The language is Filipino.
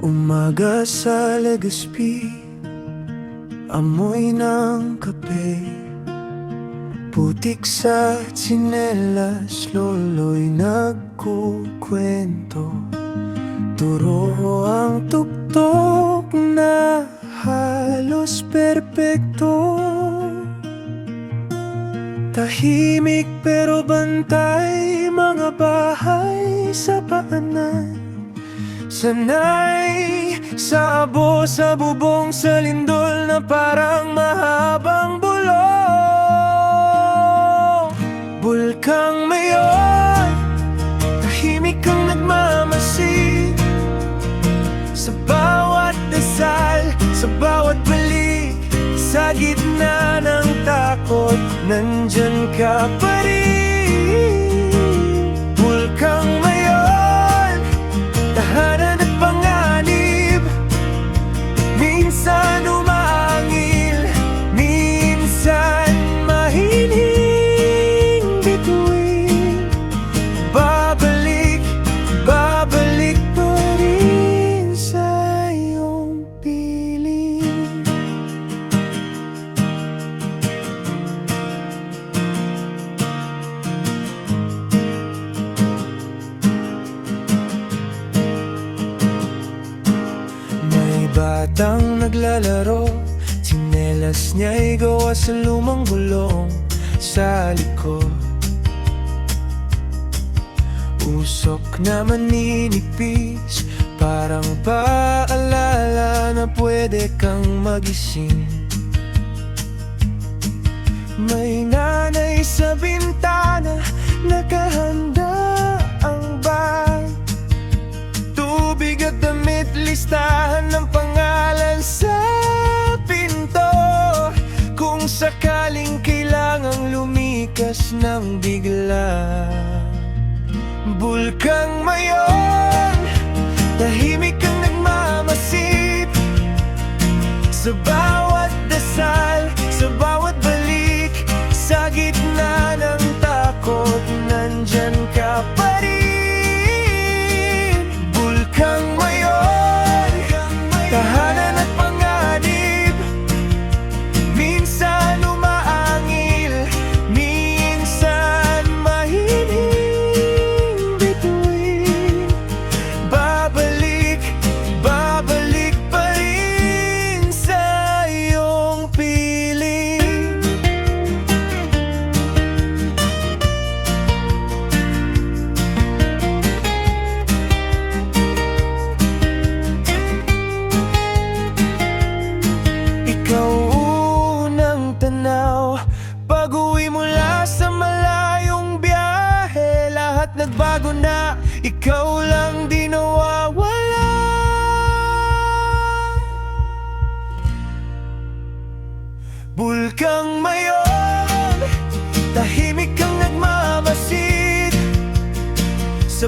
Umaga sa Legazpi, amoy ng kape, putik sa tsinelas, lolo'y nagkukwento. Turo ang tuktok na halos perpekto. Tahimik pero bantay, mga bahay sa paanan. Sanay sa abo, sa bubong, sa lindol na parang mahabang bulong. Bulkang mayon, tahimik kang nagmamasid. Sa bawat dasal, sa bawat balik, sa gitna ng takot, nandyan ka pa rin. Bulkang mayon, tahanan at panganib. Minsan umaangil, minsan mahining bituin. Babalik, babalik pa rin sa iyong piling. Batang naglalaro, tsinelas niya'y gawa sa lumang gulong sa likod. Usok na maninipis, parang paalala na pwede kang magising. May nanay sa bintana, nakahanda ang bag, tubig at damit, listahan ng pangalan sa pinto. Kung sakaling kailangang lumikas ng bigla. Bulkang mayon, tahimik kang nagmamasid. Sa bawat dasal, sa bawat balik, sa gitna ng takot, nandyan ka pa rin. Bulkang mayon, tahanan at panganib. Minsan umaangil, minsan mahining bituin. Babalik, babalik pa rin sa iyong piling. Ikaw unang tanaw, pag-uwi mula sa malayong biyahe. Lahat nagbago na, ikaw lang di nawawala. Bulkang mayon, tahimik kang nagmamasid. Sa